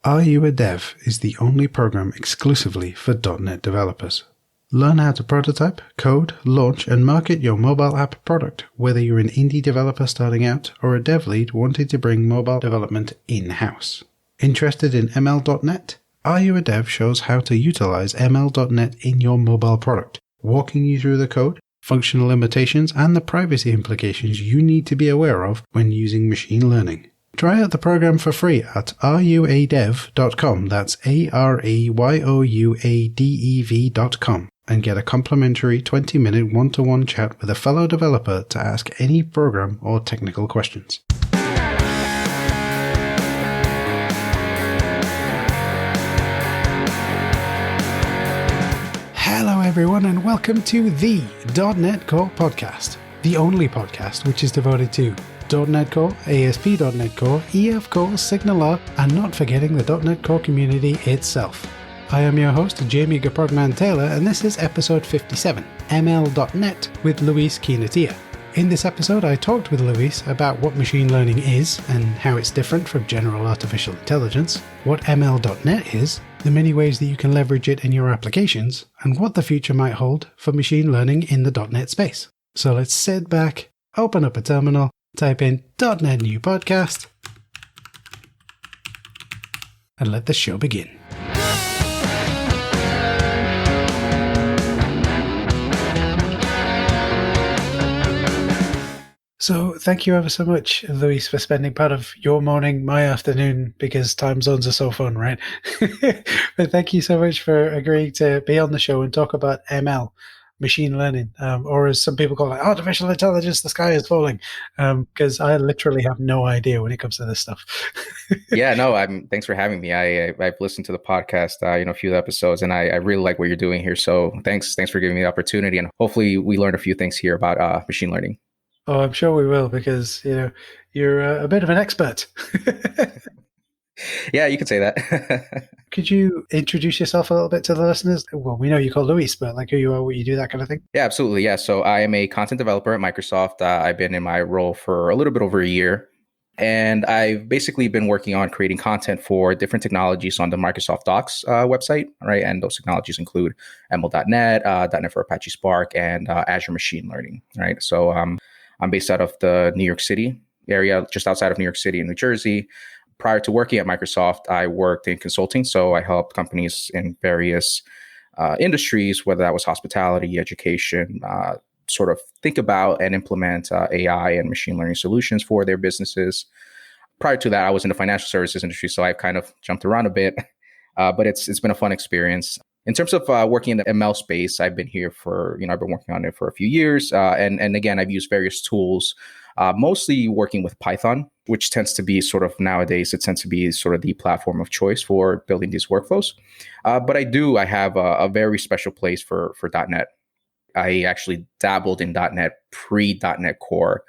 Are You a Dev is the only program exclusively for .NET developers. Learn how to prototype, code, launch, and market your mobile app product, whether you're an indie developer starting out or a dev lead wanting to bring mobile development in-house. Interested in ML.NET? Are You a Dev shows how to utilize ML.NET in your mobile product, walking you through the code, functional limitations, and the privacy implications you need to be aware of when using machine learning. Try out the program for free at ruadev.com, that's AREYOUADEV.com, and get a complimentary 20-minute one-to-one chat with a fellow developer to ask any program or technical questions. Hello everyone and welcome to the .NET Core podcast, the only podcast which is devoted to .NET Core, ASP.NET Core, EF Core, SignalR, and not forgetting the .NET Core community itself. I am your host, Jamie Gaprogman-Taylor, and this is episode 57, ML.NET with Luis Quintanilla. In this episode, I talked with Luis about what machine learning is and how it's different from general artificial intelligence, what ML.NET is, the many ways that you can leverage it in your applications, and what the future might hold for machine learning in the .NET space. So let's sit back, open up a terminal, type in .NET New Podcast, and let the show begin. So thank you ever so much, Luis, for spending part of your morning, my afternoon, because time zones are so fun, right? But thank you so much for agreeing to be on the show and talk about ML. Machine learning, or as some people call it, artificial intelligence, the sky is falling, because I literally have no idea when it comes to this stuff. Yeah, no, thanks for having me. I've listened to the podcast, a few episodes, and I really like what you're doing here. So thanks for giving me the opportunity, and hopefully we learn a few things here about machine learning. Oh, I'm sure we will, because you're a bit of an expert. Yeah, you could say that. Could you introduce yourself a little bit to the listeners? Well, we know you call Luis, but like who you are, what you do, that kind of thing. Yeah, absolutely. Yeah. So I am a content developer at Microsoft. I've been in my role for a little bit over a year. And I've basically been working on creating content for different technologies on the Microsoft Docs website, right? And those technologies include ML.NET, .NET for Apache Spark, and Azure Machine Learning, right? So I'm based out of the New York City area, just outside of New York City in New Jersey. Prior to working at Microsoft, I worked in consulting. So I helped companies in various industries, whether that was hospitality, education, sort of think about and implement AI and machine learning solutions for their businesses. Prior to that, I was in the financial services industry, so I've kind of jumped around a bit, but it's been a fun experience. In terms of working in the ML space, I've been here for, I've been working on it for a few years. And again, I've used various tools, mostly working with Python, which tends to be sort of nowadays, it tends to be sort of the platform of choice for building these workflows. But I have a very special place for .NET. I actually dabbled in .NET pre-.NET Core,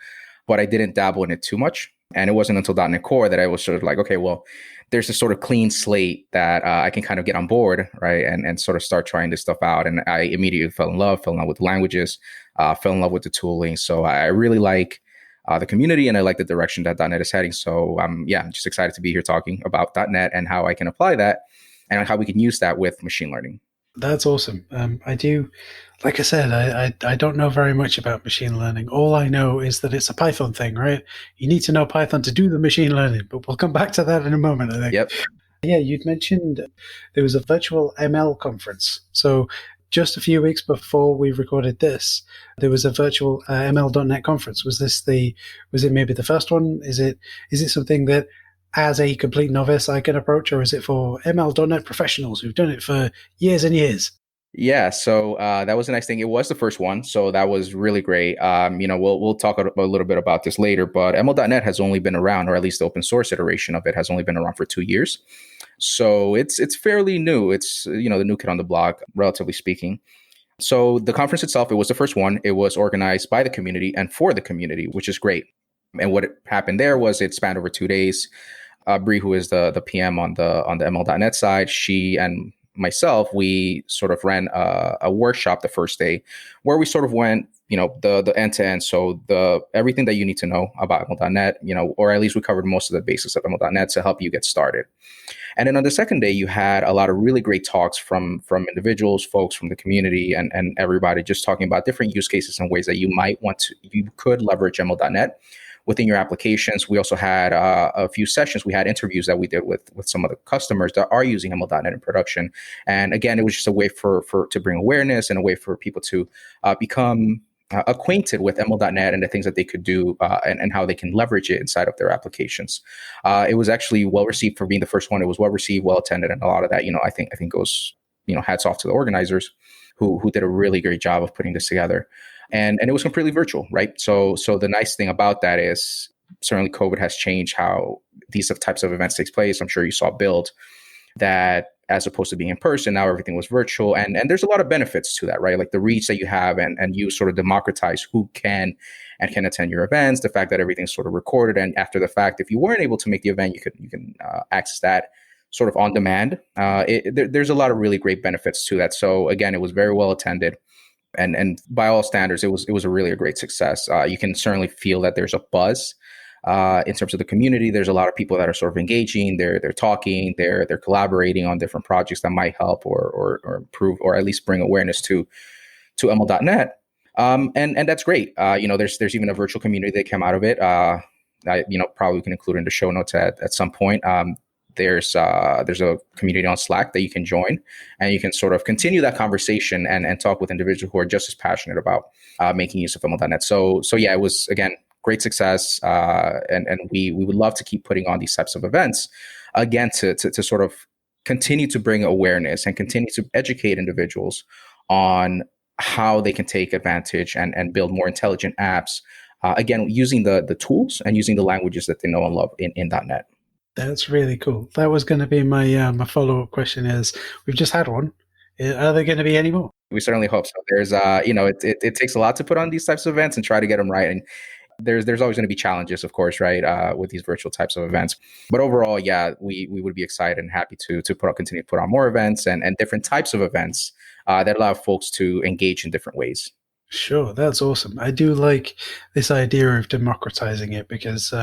but I didn't dabble in it too much. And it wasn't until .NET Core that I was sort of like, okay, well, there's this sort of clean slate that I can kind of get on board, right? And sort of start trying this stuff out. And I immediately fell in love with the languages, fell in love with the tooling. So I really like the community and I like the direction that .NET is heading. So I'm just excited to be here talking about .NET and how I can apply that and how we can use that with machine learning. That's awesome. I do, like I said, I don't know very much about machine learning. All I know is that it's a Python thing, right? You need to know Python to do the machine learning, but we'll come back to that in a moment, I think. Yep. Yeah, you'd mentioned there was a virtual ML conference. So just a few weeks before we recorded this, there was a virtual ML.NET conference. Was it maybe the first one? Is it something that as a complete novice I can approach, or is it for ML.NET professionals who've done it for years and years? Yeah, so that was a nice thing. It was the first one, so that was really great. We'll talk a little bit about this later, but ML.NET has only been around, or at least the open source iteration of it has only been around for 2 years. So it's fairly new. It's the new kid on the block, relatively speaking. So the conference itself, it was the first one. It was organized by the community and for the community, which is great. And what happened there was it spanned over 2 days. Bree, who is the PM on the ML.NET side, she and myself, we sort of ran a workshop the first day where we sort of went, the end to end. So everything that you need to know about ML.NET, or at least we covered most of the basics of ML.NET to help you get started. And then on the second day, you had a lot of really great talks from individuals, folks from the community, and everybody just talking about different use cases and ways that you could leverage ML.NET within your applications. We also had a few sessions. We had interviews that we did with some of the customers that are using ML.NET in production. And again, it was just a way for to bring awareness and a way for people to become acquainted with ML.NET and the things that they could do and how they can leverage it inside of their applications. It was actually well received for being the first one. It was well received, well attended, and a lot of that, I think goes, hats off to the organizers who did a really great job of putting this together. And it was completely virtual, right? So the nice thing about that is certainly COVID has changed how these types of events takes place. I'm sure you saw Build that as opposed to being in person, now everything was virtual. And there's a lot of benefits to that, right? Like the reach that you have and you sort of democratize who can attend your events, the fact that everything's sort of recorded. And after the fact, if you weren't able to make the event, you can access that sort of on demand. There's a lot of really great benefits to that. So again, it was very well attended. And by all standards, it was a great success. You can certainly feel that there's a buzz in terms of the community. There's a lot of people that are sort of engaging. They're talking. They're collaborating on different projects that might help or improve or at least bring awareness to ML.NET. And that's great. There's even a virtual community that came out of it. Probably we can include in the show notes at some point. There's a community on Slack that you can join, and you can sort of continue that conversation and talk with individuals who are just as passionate about making use of ML.NET. So yeah, it was, again, great success, and we would love to keep putting on these types of events, again, to sort of continue to bring awareness and continue to educate individuals on how they can take advantage and build more intelligent apps, again, using the tools and using the languages that they know and love in .NET. That's really cool. That was going to be my my follow-up question is, we've just had one. Are there going to be any more? We certainly hope so. There's, it takes a lot to put on these types of events and try to get them right. And there's always going to be challenges, of course, right, with these virtual types of events. But overall, yeah, we would be excited and happy to continue to put on more events and different types of events that allow folks to engage in different ways. Sure, that's awesome. I do like this idea of democratizing it because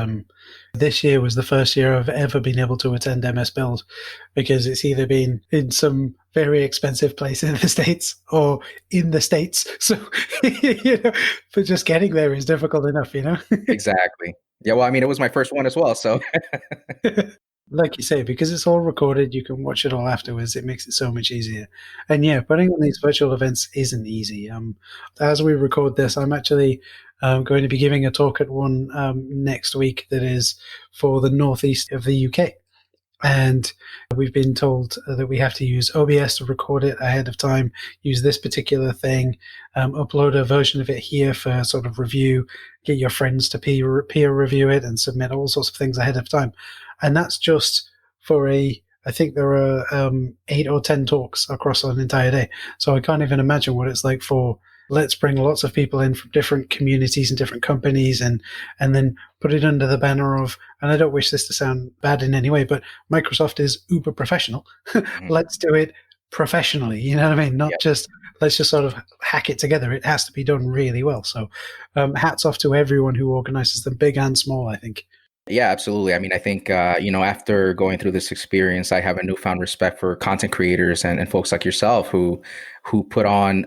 this year was the first year I've ever been able to attend MS Build, because it's either been in some very expensive place in the States or in the States. So, but just getting there is difficult enough, Exactly. Yeah, well, I mean, it was my first one as well, so. Like you say, because it's all recorded, you can watch it all afterwards. It makes it so much easier. And yeah, putting on these virtual events isn't easy. As we record this, I'm actually going to be giving a talk at one next week that is for the northeast of the UK. And we've been told that we have to use OBS to record it ahead of time, use this particular thing, upload a version of it here for sort of review, get your friends to peer review it and submit all sorts of things ahead of time. And that's just for I think there are 8 or 10 talks across an entire day. So I can't even imagine what it's like for, let's bring lots of people in from different communities and different companies and then put it under the banner of, and I don't wish this to sound bad in any way, but Microsoft is uber professional. Let's do it professionally. You know what I mean? Not just, let's just sort of hack it together. It has to be done really well. So hats off to everyone who organizes them, big and small, I think. Yeah, absolutely. I mean, I think, after going through this experience, I have a newfound respect for content creators and folks like yourself who put on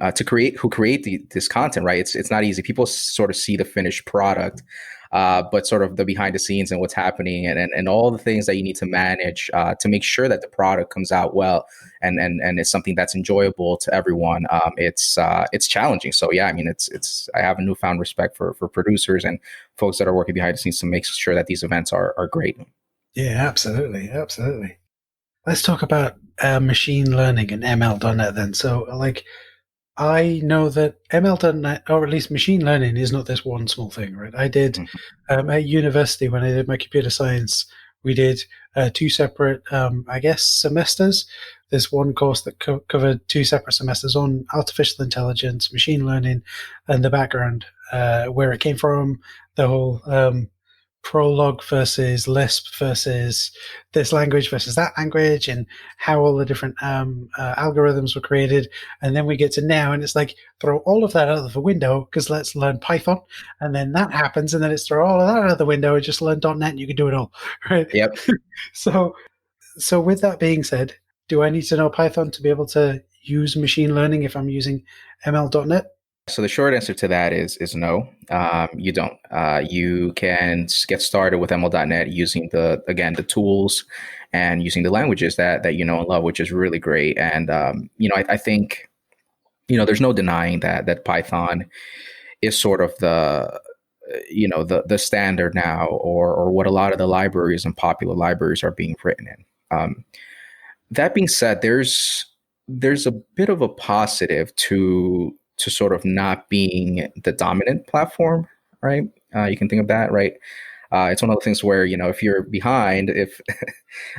who create this content, right? It's not easy. People sort of see the finished product, but sort of the behind the scenes and what's happening and all the things that you need to manage to make sure that the product comes out well and it's something that's enjoyable to everyone. It's challenging. So yeah, I mean, I have a newfound respect for producers and folks that are working behind the scenes to make sure that these events are great. Yeah, absolutely. Absolutely. Let's talk about machine learning and ML.NET then. So I know that ML.NET, or at least machine learning, is not this one small thing, right? I did at university, when I did my computer science, we did 2 separate, semesters. There's one course that covered 2 separate semesters on artificial intelligence, machine learning, and the background, where it came from, the whole Prolog versus Lisp versus this language versus that language, and how all the different algorithms were created. And then we get to now, and it's like, throw all of that out of the window, because let's learn Python. And then that happens, and then it's throw all of that out of the window and just learn .NET, and you can do it all, right? Yep. So So with that being said, do I need to know Python to be able to use machine learning if I'm using ML.NET? So the short answer to that is no. You don't. You can get started with ML.NET using the tools and using the languages that you know and love, which is really great. And I think there's no denying that Python is sort of the standard now, or what a lot of the libraries and popular libraries are being written in. That being said, there's a bit of a positive to sort of not being the dominant platform, right? You can think of that, right? It's one of the things where if you're behind, if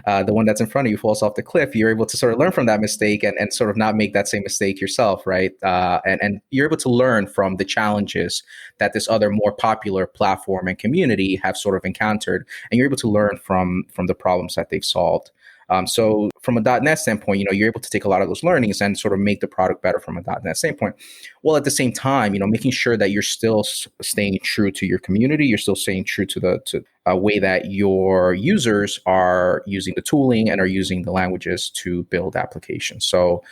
the one that's in front of you falls off the cliff, you're able to sort of learn from that mistake and sort of not make that same mistake yourself, right? And you're able to learn from the challenges that this other more popular platform and community have sort of encountered, and you're able to learn from the problems that they've solved. So from a .NET standpoint, you're able to take a lot of those learnings and sort of make the product better from a .NET standpoint. Well, at the same time, making sure that you're still staying true to your community, you're still staying true to the way that your users are using the tooling and are using the languages to build applications. So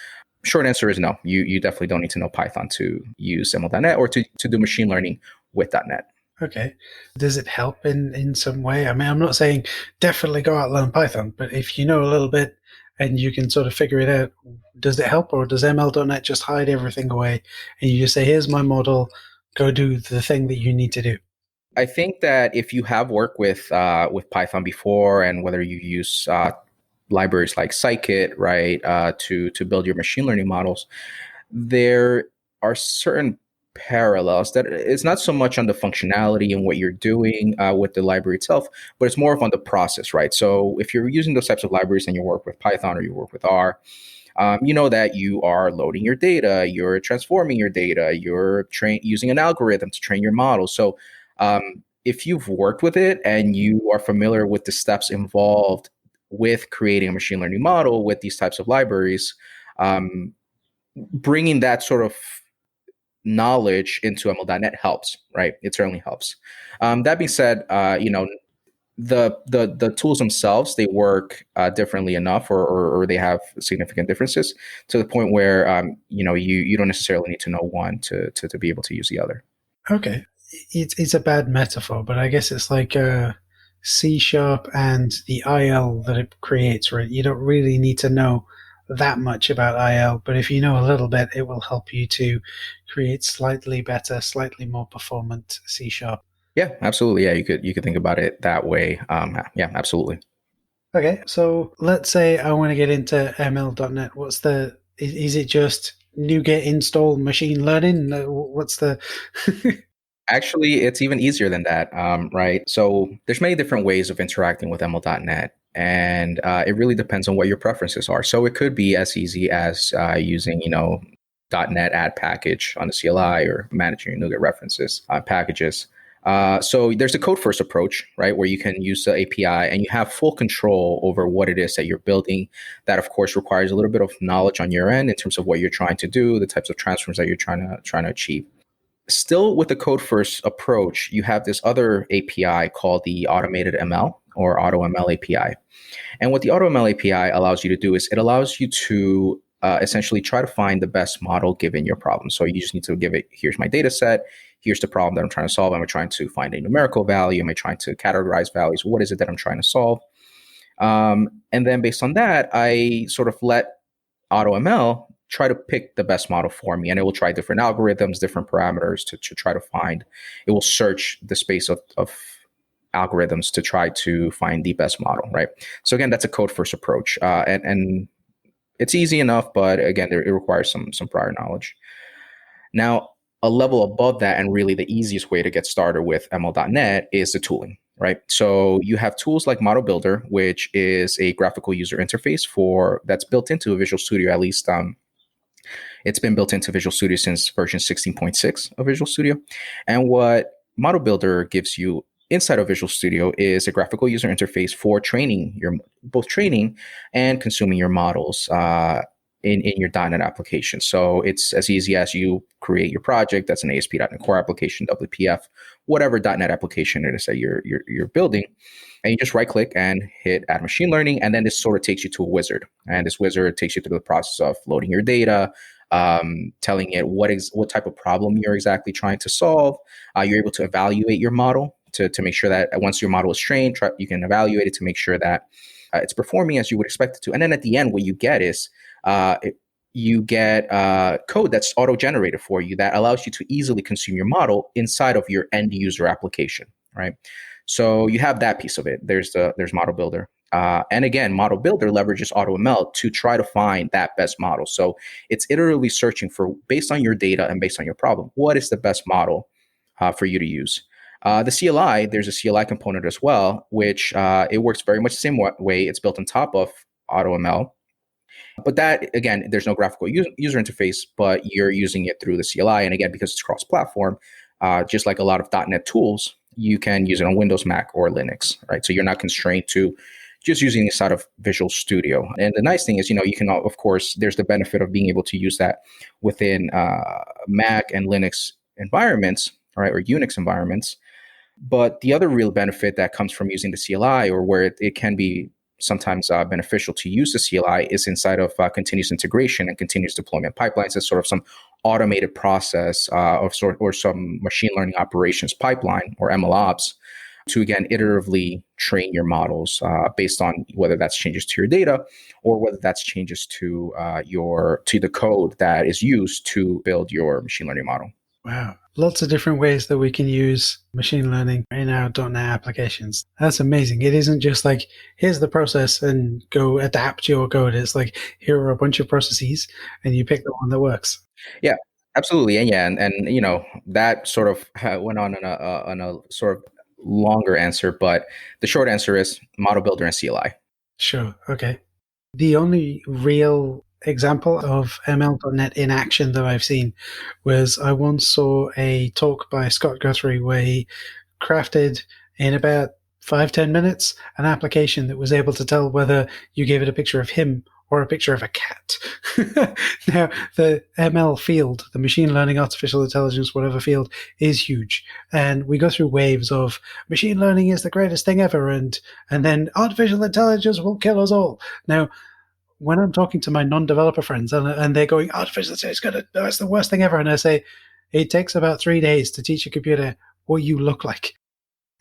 short answer is no. You definitely don't need to know Python to use ML.NET or to do machine learning with .NET. Okay. Does it help in some way? I mean, I'm not saying definitely go out and learn Python, but if you know a little bit and you can sort of figure it out, does it help, or does ML.NET just hide everything away and you just say, here's my model, go do the thing that you need to do? I think that if you have worked with Python before, and whether you use libraries like scikit, right, to build your machine learning models, there are certain parallels that it's not so much on the functionality and what you're doing with the library itself, but it's more of on the process, right? So if you're using those types of libraries and you work with Python or you work with R, you know that you are loading your data, you're transforming your data, you're using an algorithm to train your model. So if you've worked with it and you are familiar with the steps involved with creating a machine learning model with these types of libraries, bringing that sort of knowledge into ML.NET helps, right? It certainly helps. That being said, the tools themselves, they work differently enough, or they have significant differences to the point where you don't necessarily need to know one to be able to use the other. Okay. It's a bad metaphor, but I guess it's like C# and the IL that it creates, right? You don't really need to know that much about IL, but if you know a little bit, it will help you to create slightly better, slightly more performant C#. Yeah, absolutely. Yeah, you could think about it that way. Yeah, absolutely. Okay, so let's say I want to get into ML.NET. Is it just NuGet install machine learning? What's the Actually, it's even easier than that, right? So there's many different ways of interacting with ML.NET, and it really depends on what your preferences are. So it could be as easy as using, .NET add package on the CLI, or managing your NuGet references packages. So there's a code first approach, right, where you can use the API and you have full control over what it is that you're building. That, of course, requires a little bit of knowledge on your end in terms of what you're trying to do, the types of transforms that you're trying to achieve. Still with the code first approach, you have this other API called the automated ML, or AutoML API. And what the AutoML API allows you to do is it allows you to essentially try to find the best model given your problem. So you just need to give it, here's my data set, here's the problem that I'm trying to solve. Am I trying to find a numerical value? Am I trying to categorize values? What is it that I'm trying to solve? And then based on that, I sort of let AutoML try to pick the best model for me, and it will try different algorithms, different parameters to try to find. It will search the space of algorithms to try to find the best model, right? So again, that's a code first approach, and it's easy enough, but again, it requires some prior knowledge. Now, a level above that, and really the easiest way to get started with ML.NET, is the tooling, right? So you have tools like Model Builder, which is a graphical user interface that's built into Visual Studio. At least it's been built into Visual Studio since version 16.6 of Visual Studio. And what Model Builder gives you inside of Visual Studio is a graphical user interface for both training and consuming your models. in your .NET application. So it's as easy as you create your project. That's an ASP.NET Core application, WPF, whatever .NET application it is that you're building. And you just right click and hit add machine learning. And then this sort of takes you to a wizard. And this wizard takes you through the process of loading your data, telling it what type of problem you're exactly trying to solve. You're able to evaluate your model to make sure that once your model is trained, you can evaluate it to make sure that it's performing as you would expect it to. And then at the end, what you get is you get code that's auto-generated for you that allows you to easily consume your model inside of your end user application, right? So you have that piece of it. There's Model Builder. And again, Model Builder leverages AutoML to try to find that best model. So it's iteratively searching for, based on your data and based on your problem, what is the best model for you to use. The CLI, there's a CLI component as well, which it works very much the same way. It's built on top of AutoML. But that, again, there's no graphical user interface, but you're using it through the CLI. And again, because it's cross-platform, just like a lot of .NET tools, you can use it on Windows, Mac, or Linux, right? So you're not constrained to just using it inside of Visual Studio. And the nice thing is, you can, of course, there's the benefit of being able to use that within Mac and Linux environments, right, or Unix environments. But the other real benefit that comes from using the CLI, or where it can be sometimes beneficial to use the CLI, is inside of continuous integration and continuous deployment pipelines as sort of some automated process or some machine learning operations pipeline, or MLOps, to, again, iteratively train your models based on whether that's changes to your data or whether that's changes to the code that is used to build your machine learning model. Wow. Lots of different ways that we can use machine learning in our .NET applications. That's amazing. It isn't just like, here's the process and go adapt your code. It's like, here are a bunch of processes and you pick the one that works. Yeah, absolutely. And that sort of went on a sort of longer answer, but the short answer is Model Builder and CLI. Sure. Okay. The only real example of ML.NET in action that I've seen was I once saw a talk by Scott Guthrie where he crafted in about 5-10 minutes an application that was able to tell whether you gave it a picture of him or a picture of a cat. Now, the ML field, the machine learning, artificial intelligence, whatever field, is huge. And we go through waves of machine learning is the greatest thing ever, and then artificial intelligence will kill us all. Now, when I'm talking to my non-developer friends and they're going, artificial intelligence, that's the worst thing ever. And I say, it takes about 3 days to teach a computer what you look like.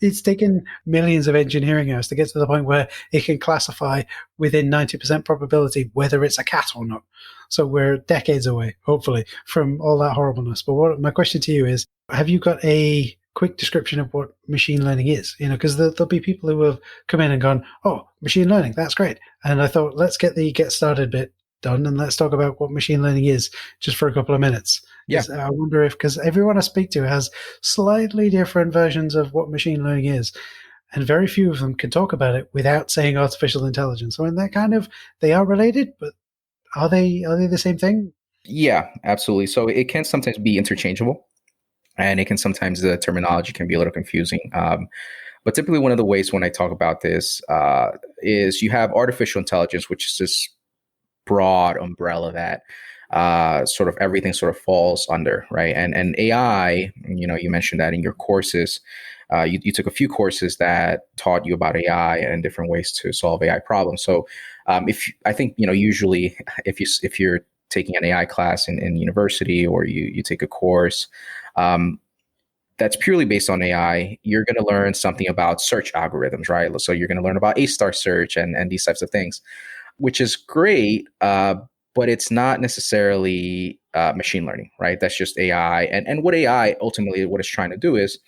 It's taken millions of engineering hours to get to the point where it can classify within 90% probability whether it's a cat or not. So we're decades away, hopefully, from all that horribleness. But my question to you is, have you got a quick description of what machine learning is? Because there'll be people who have come in and gone, oh, machine learning, that's great. And I thought, let's get the get started bit done and let's talk about what machine learning is just for a couple of minutes. Yeah. I wonder if, because everyone I speak to has slightly different versions of what machine learning is, and very few of them can talk about it without saying artificial intelligence. So they are related, but are they the same thing? Yeah, absolutely. So it can sometimes be interchangeable, and it can sometimes, the terminology can be a little confusing. But typically one of the ways when I talk about this is you have artificial intelligence, which is this broad umbrella that sort of everything sort of falls under, right? And AI, you mentioned that in your courses. You took a few courses that taught you about AI and different ways to solve AI problems. So usually if you're taking an AI class in university, or you take a course that's purely based on AI, you're going to learn something about search algorithms, right? So you're going to learn about A-star search and these types of things, which is great, but it's not necessarily machine learning, right? That's just AI. And what AI ultimately, what it's trying to do is,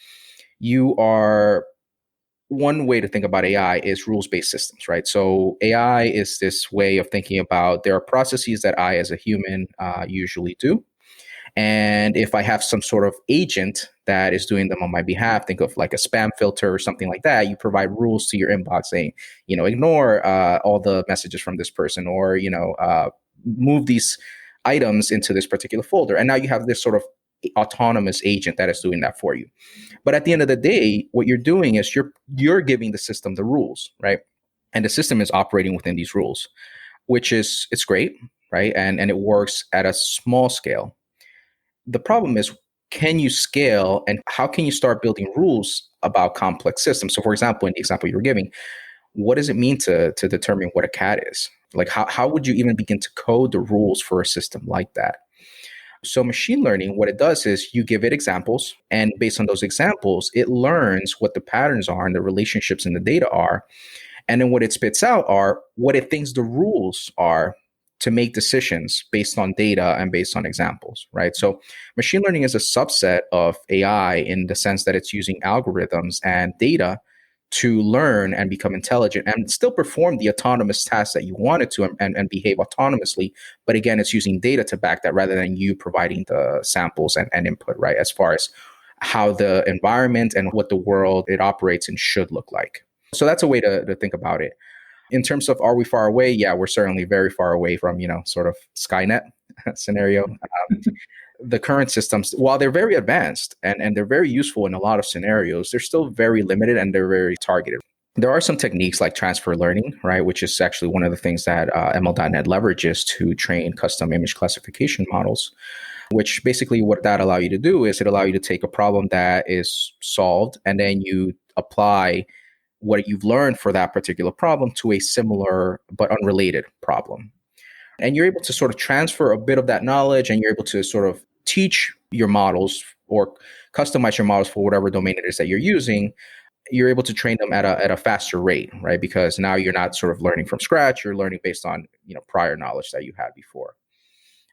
one way to think about AI is rules-based systems, right? So AI is this way of thinking about, there are processes that I as a human usually do. And if I have some sort of agent that is doing them on my behalf, think of like a spam filter or something like that. You provide rules to your inbox saying, ignore all the messages from this person, or, move these items into this particular folder. And now you have this sort of autonomous agent that is doing that for you. But at the end of the day, what you're doing is you're giving the system the rules, right? And the system is operating within these rules, it's great. right? And it works at a small scale. The problem is, can you scale, and how can you start building rules about complex systems? So for example, in the example you were giving, what does it mean to determine what a cat is? Like how would you even begin to code the rules for a system like that? So machine learning, what it does is you give it examples, and based on those examples, it learns what the patterns are and the relationships in the data are. And then what it spits out are what it thinks the rules are to make decisions based on data and based on examples, right? So machine learning is a subset of AI in the sense that it's using algorithms and data to learn and become intelligent and still perform the autonomous tasks that you want it to, and behave autonomously. But again, it's using data to back that rather than you providing the samples and input, right? As far as how the environment and what the world it operates in should look like. So that's a way to think about it. In terms of, are we far away? Yeah, we're certainly very far away from, sort of Skynet scenario. The current systems, while they're very advanced and they're very useful in a lot of scenarios, they're still very limited and they're very targeted. There are some techniques like transfer learning, right, which is actually one of the things that ML.NET leverages to train custom image classification models, which basically what that allow you to do is it allow you to take a problem that is solved and then you apply what you've learned for that particular problem to a similar but unrelated problem. And you're able to sort of transfer a bit of that knowledge, and you're able to sort of teach your models or customize your models for whatever domain it is that you're using. You're able to train them at a faster rate, right? Because now you're not sort of learning from scratch. You're learning based on prior knowledge that you had before.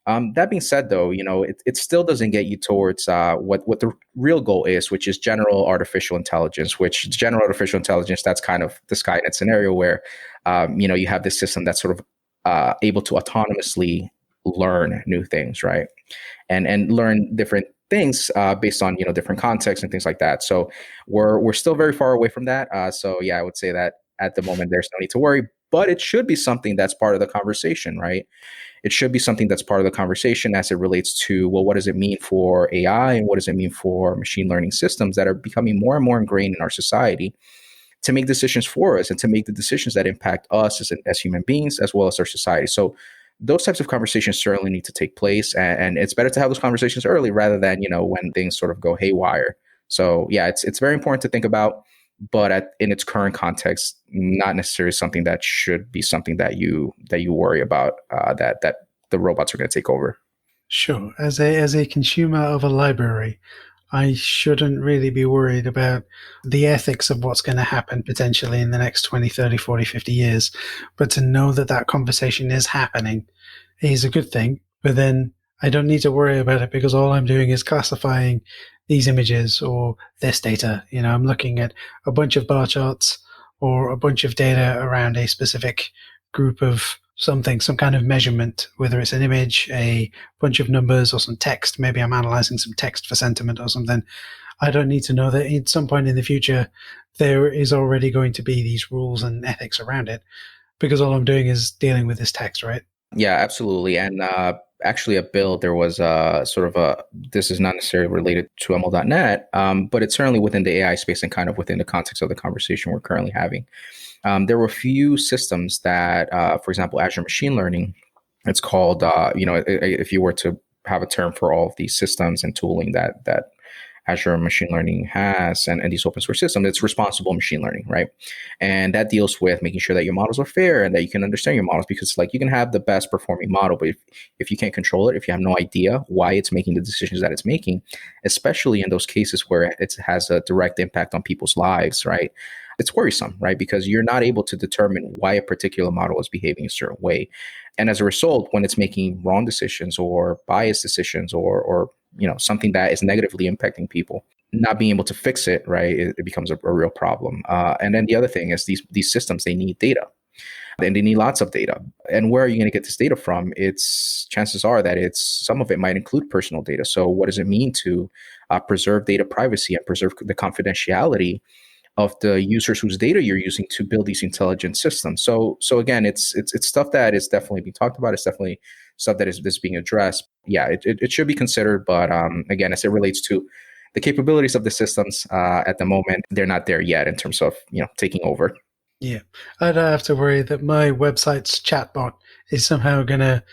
That being said, though, it still doesn't get you towards what the real goal is, which is general artificial intelligence. Which general artificial intelligence, that's kind of the Skynet scenario where you have this system that's sort of able to autonomously learn new things, right? And learn different things based on different contexts and things like that. So we're still very far away from that. So yeah, I would say that at the moment there's no need to worry, but it should be something that's part of the conversation, right? It should be something that's part of the conversation as it relates to, well, what does it mean for AI and what does it mean for machine learning systems that are becoming more and more ingrained in our society to make decisions for us and to make the decisions that impact us as human beings as well as our society. So those types of conversations certainly need to take place, and it's better to have those conversations early rather than when things sort of go haywire. So yeah, it's very important to think about, but in its current context, not necessarily something that should be something that you worry about that the robots are going to take over. Sure. As a consumer of a library, I shouldn't really be worried about the ethics of what's going to happen potentially in the next 20, 30, 40, 50 years. But to know that that conversation is happening is a good thing. But then I don't need to worry about it because all I'm doing is classifying these images or this data. I'm looking at a bunch of bar charts or a bunch of data around a specific group of something, some kind of measurement, whether it's an image, a bunch of numbers, or some text. Maybe I'm analyzing some text for sentiment or something. I don't need to know that at some point in the future there is already going to be these rules and ethics around it, because all I'm doing is dealing with this text, right? Yeah, absolutely. And actually at Build, there was this is not necessarily related to ML.NET, but it's certainly within the AI space and kind of within the context of the conversation we're currently having. There were a few systems that, for example, Azure Machine Learning, it's called, if you were to have a term for all of these systems and tooling that Azure Machine Learning has and these open source systems, it's responsible machine learning, right? And that deals with making sure that your models are fair and that you can understand your models, because you can have the best performing model, but if you can't control it, if you have no idea why it's making the decisions that it's making, especially in those cases where it has a direct impact on people's lives, right? It's worrisome, right? Because you're not able to determine why a particular model is behaving a certain way. And as a result, when it's making wrong decisions or biased decisions or something that is negatively impacting people, not being able to fix it, right, it becomes a real problem. And then the other thing is these systems, they need data. And they need lots of data. And where are you going to get this data from? Chances are that some of it might include personal data. So what does it mean to preserve data privacy and preserve the confidentiality of the users whose data you're using to build these intelligent systems? So again, it's stuff that is definitely being talked about. It's definitely stuff that is being addressed. Yeah, it should be considered. But again, as it relates to the capabilities of the systems at the moment, they're not there yet in terms of taking over. Yeah, I don't have to worry that my website's chatbot is somehow going to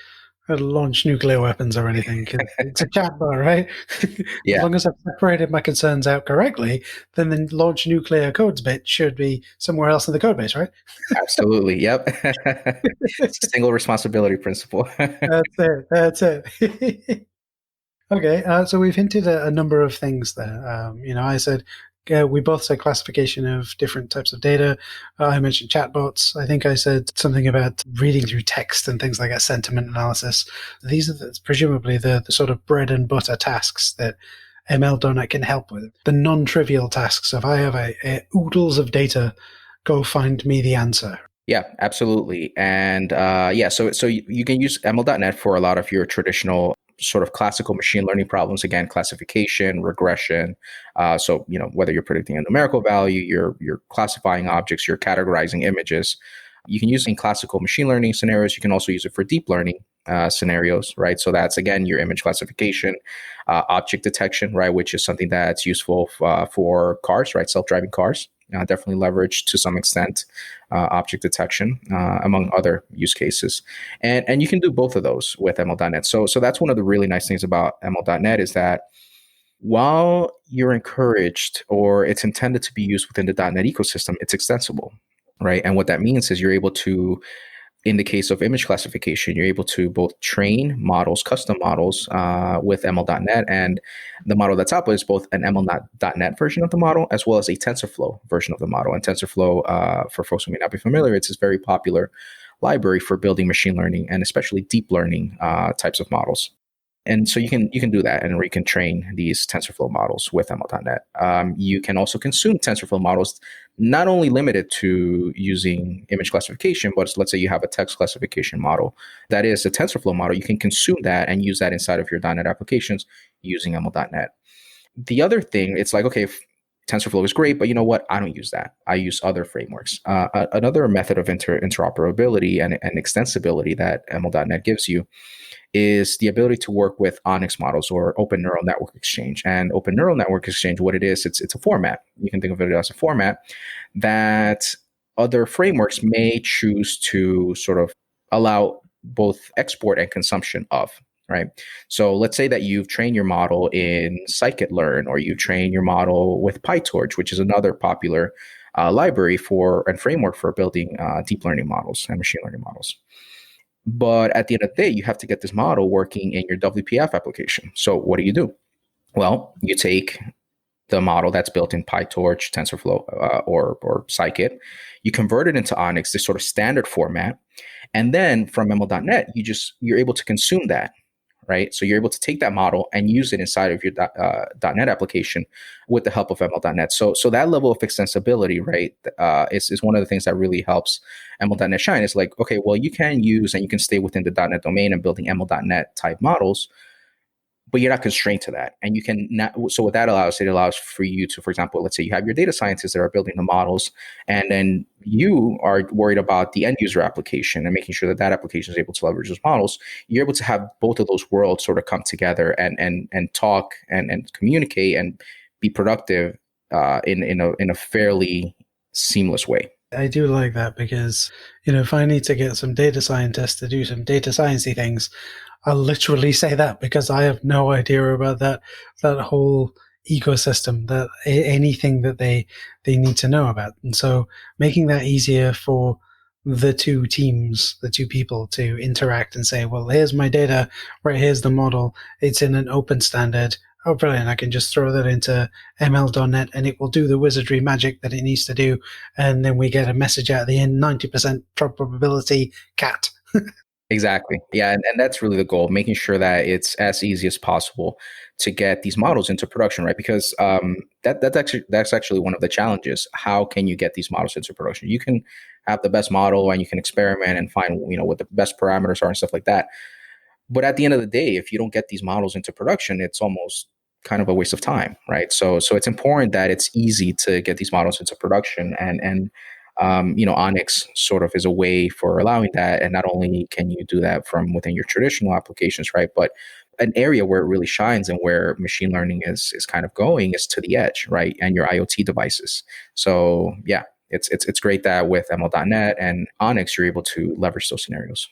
launch nuclear weapons or anything. 'Cause it's a chatbot, right? As Yeah, long as I've separated my concerns out correctly, then the launch nuclear codes bit should be somewhere else in the code base, right? absolutely. Yep. It's a single responsibility principle. That's it. That's it. Okay, so we've hinted at a number of things there. I said we both said classification of different types of data. I mentioned chatbots. I think I said something about reading through text and things like that, sentiment analysis. These are presumably the sort of bread and butter tasks that ML.NET can help with. The non-trivial tasks of I have a oodles of data, go find me the answer. Yeah, absolutely. And so you can use ML.NET for a lot of your traditional sort of classical machine learning problems. Again, classification, regression. So whether you're predicting a numerical value, you're classifying objects, you're categorizing images. You can use it in classical machine learning scenarios. You can also use it for deep learning scenarios, right? So that's again your image classification, object detection, right, which is something that's useful for cars, right, self-driving cars. Definitely leverage to some extent object detection, among other use cases. And you can do both of those with ML.NET. So that's one of the really nice things about ML.NET is that while you're encouraged or it's intended to be used within the .NET ecosystem, it's extensible, right? And what that means is you're able to, in the case of image classification, you're able to both train models, custom models with ML.NET, and the model that's output is both an ML.NET version of the model as well as a TensorFlow version of the model. And TensorFlow, for folks who may not be familiar, it's this very popular library for building machine learning and especially deep learning types of models. And so you can do that, and you can train these TensorFlow models with ML.NET. You can also consume TensorFlow models, not only limited to using image classification, but let's say you have a text classification model that is a TensorFlow model. You can consume that and use that inside of your .NET applications using ML.NET. The other thing, it's like, okay, TensorFlow is great, but you know what? I don't use that. I use other frameworks. Another method of interoperability and extensibility that ML.NET gives you is the ability to work with ONNX models or Open Neural Network Exchange. And Open Neural Network Exchange, what it is, it's a format. You can think of it as a format that other frameworks may choose to sort of allow both export and consumption of, right? So let's say that you've trained your model in scikit-learn, or you train your model with PyTorch, which is another popular library for and framework for building deep learning models and machine learning models. But at the end of the day, you have to get this model working in your WPF application. So what do? Well, you take the model that's built in PyTorch, TensorFlow, or Scikit, you convert it into ONNX, this sort of standard format, and then from ML.NET, you're able to consume that, right? So you're able to take that model and use it inside of your .NET application with the help of ML.NET. So that level of extensibility, right, is one of the things that really helps ML.NET shine. It's like, okay, well, you can use and you can stay within the .NET domain and building ML.NET type models, but you're not constrained to that. And you can not, so what that allows, it allows for you to, for example, let's say you have your data scientists that are building the models, and then you are worried about the end user application and making sure that that application is able to leverage those models. You're able to have both of those worlds sort of come together and talk and communicate and be productive in a fairly seamless way. I do like that because, if I need to get some data scientists to do some data sciencey things, I'll literally say that because I have no idea about that whole ecosystem, that anything that they need to know about. And so making that easier for the two teams, the two people to interact and say, well, here's my data, right, here's the model, it's in an open standard. Oh, brilliant. I can just throw that into ML.NET and it will do the wizardry magic that it needs to do. And then we get a message out at the end, 90% probability cat. Exactly. Yeah. And that's really the goal, making sure that it's as easy as possible to get these models into production, right? Because that's actually one of the challenges. How can you get these models into production? You can have the best model and you can experiment and find, what the best parameters are and stuff like that. But at the end of the day, if you don't get these models into production, it's almost kind of a waste of time, right? So it's important that it's easy to get these models into production, and ONNX sort of is a way for allowing that. And not only can you do that from within your traditional applications, right, but an area where it really shines and where machine learning is kind of going is to the edge, right, and your IoT devices. So yeah, it's great that with ML.NET and ONNX, you're able to leverage those scenarios.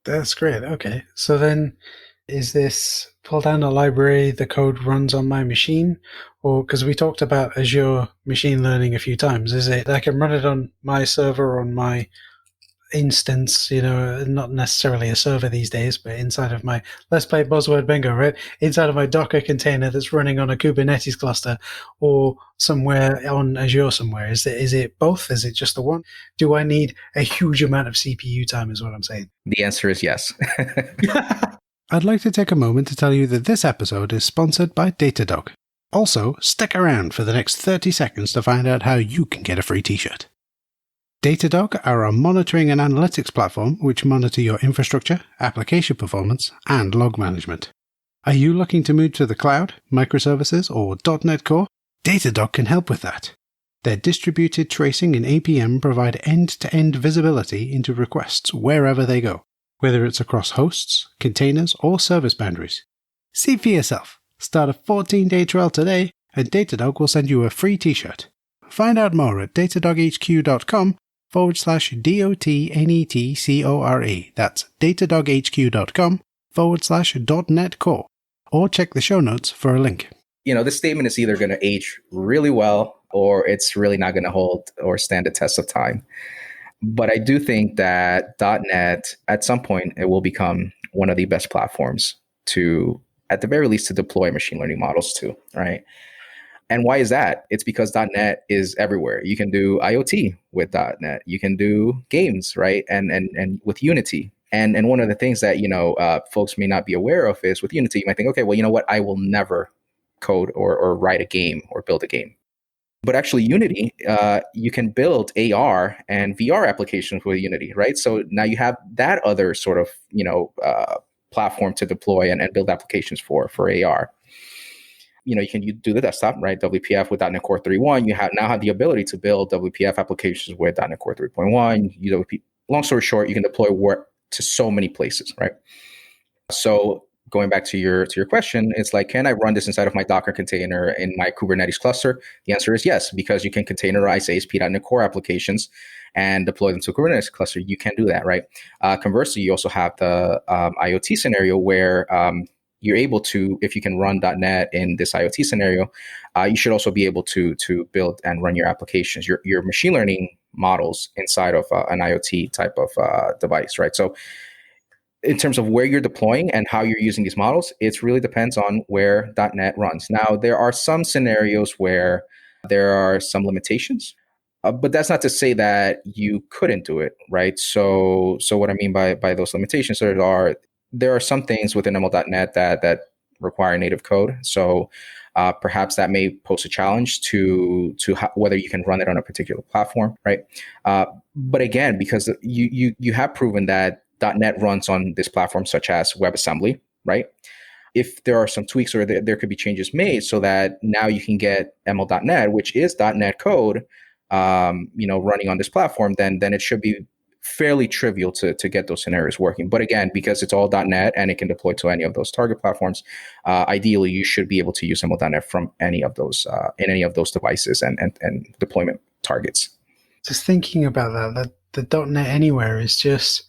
That's great. Okay. So then is this pull down a library, the code runs on my machine? Or because we talked about Azure machine learning a few times, is it I can run it on my server, on my instance, not necessarily a server these days, but inside of my, let's play buzzword bingo, right? Inside of my Docker container that's running on a Kubernetes cluster or somewhere on Azure somewhere. Is it both? Is it just the one? Do I need a huge amount of CPU time is what I'm saying? The answer is yes. I'd like to take a moment to tell you that this episode is sponsored by Datadog. Also, stick around for the next 30 seconds to find out how you can get a free t-shirt. Datadog are a monitoring and analytics platform which monitor your infrastructure, application performance, and log management. Are you looking to move to the cloud, microservices, or .NET Core? Datadog can help with that. Their distributed tracing and APM provide end-to-end visibility into requests wherever they go, whether it's across hosts, containers, or service boundaries. See for yourself. Start a 14-day trial today, and Datadog will send you a free t-shirt. Find out more at datadoghq.com/DOTNETCORE. That's datadoghq.com/.NET Core. Or check the show notes for a link. This statement is either going to age really well or it's really not going to hold or stand the test of time. But I do think that .NET, at some point, it will become one of the best platforms to, at the very least, to deploy machine learning models to, right? And why is that? It's because .NET is everywhere. You can do IoT with .NET. You can do games, right? And with Unity. And one of the things that, folks may not be aware of is with Unity, you might think, okay, well, you know what? I will never code or write a game or build a game. But actually, Unity, you can build AR and VR applications with Unity, right? So now you have that other sort of, platform to deploy and build applications for AR. You can do the desktop, right? WPF with .NET Core 3.1. You now have the ability to build WPF applications with .NET Core 3.1. Long story short, you can deploy work to so many places, right? So going back to your question, it's like, can I run this inside of my Docker container in my Kubernetes cluster? The answer is yes, because you can containerize ASP.NET Core applications and deploy them to a Kubernetes cluster. You can do that, right? Conversely, you also have the IoT scenario where you're able to, if you can run .NET in this IoT scenario, you should also be able to build and run your applications, your machine learning models inside of an IoT type of device, right? So in terms of where you're deploying and how you're using these models, it really depends on where .NET runs. Now, there are some scenarios where there are some limitations, but that's not to say that you couldn't do it, right? So what I mean by those limitations, there are some things within ML.NET that require native code. So perhaps that may pose a challenge to whether you can run it on a particular platform, right? But again, because you have proven that .NET runs on this platform, such as WebAssembly, right? If there are some tweaks or there could be changes made so that now you can get ML.NET, which is .NET code, running on this platform, then it should be fairly trivial to get those scenarios working. But again, because it's all .NET and it can deploy to any of those target platforms, ideally you should be able to use ML.NET from any of those in any of those devices and deployment targets. Just thinking about that the .NET Anywhere is just,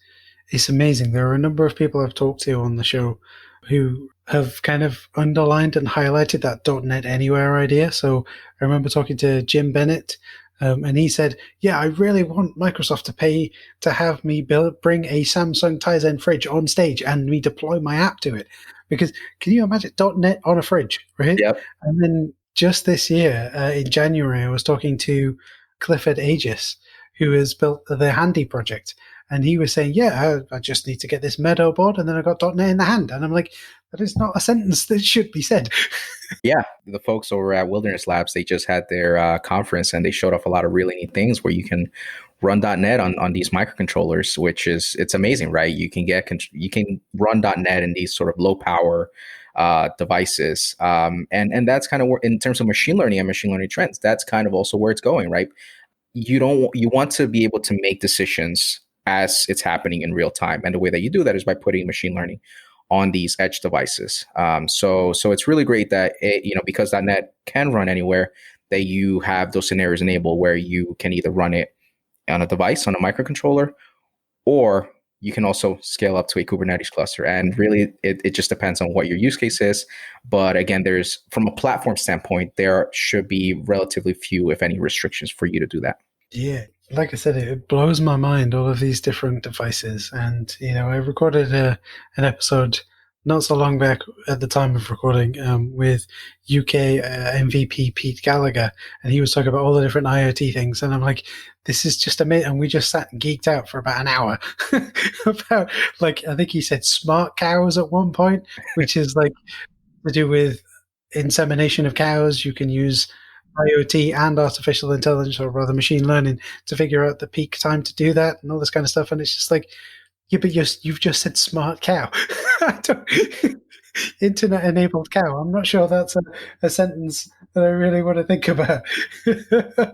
it's amazing. There are a number of people I've talked to on the show who have kind of underlined and highlighted that .NET Anywhere idea. So I remember talking to Jim Bennett, and he said, yeah, I really want Microsoft to pay to have me bring a Samsung Tizen fridge on stage and me deploy my app to it. Because can you imagine .NET on a fridge, right? Yep. And then just this year, in January, I was talking to Clifford Aegis, who has built the Handy project. And he was saying, yeah, I just need to get this Meadow board, and then I got .NET in the hand. And I'm like, that is not a sentence that should be said. Yeah, the folks over at Wilderness Labs, they just had their conference, and they showed off a lot of really neat things where you can run .NET on these microcontrollers, which it's amazing, right? You can run .NET in these sort of low power devices, and that's kind of where, in terms of machine learning and machine learning trends, that's kind of also where it's going, right? You want to be able to make decisions as it's happening in real time, and the way that you do that is by putting machine learning on these edge devices. So it's really great that because .NET can run anywhere, that you have those scenarios enabled where you can either run it on a device, on a microcontroller, or you can also scale up to a Kubernetes cluster. And really, it just depends on what your use case is. But again, from a platform standpoint, there should be relatively few, if any, restrictions for you to do that. Yeah, like I said, it blows my mind, all of these different devices. And, I recorded an episode not so long back at the time of recording with UK MVP Pete Gallagher, and he was talking about all the different IoT things. And I'm like, this is just amazing. And we just sat and geeked out for about an hour about, like, I think he said smart cows at one point, which is like to do with insemination of cows. You can use IoT and artificial intelligence, or rather machine learning, to figure out the peak time to do that and all this kind of stuff. And it's just like, yeah, but you've just said smart cow. Internet-enabled cow. I'm not sure that's a sentence that I really want to think about.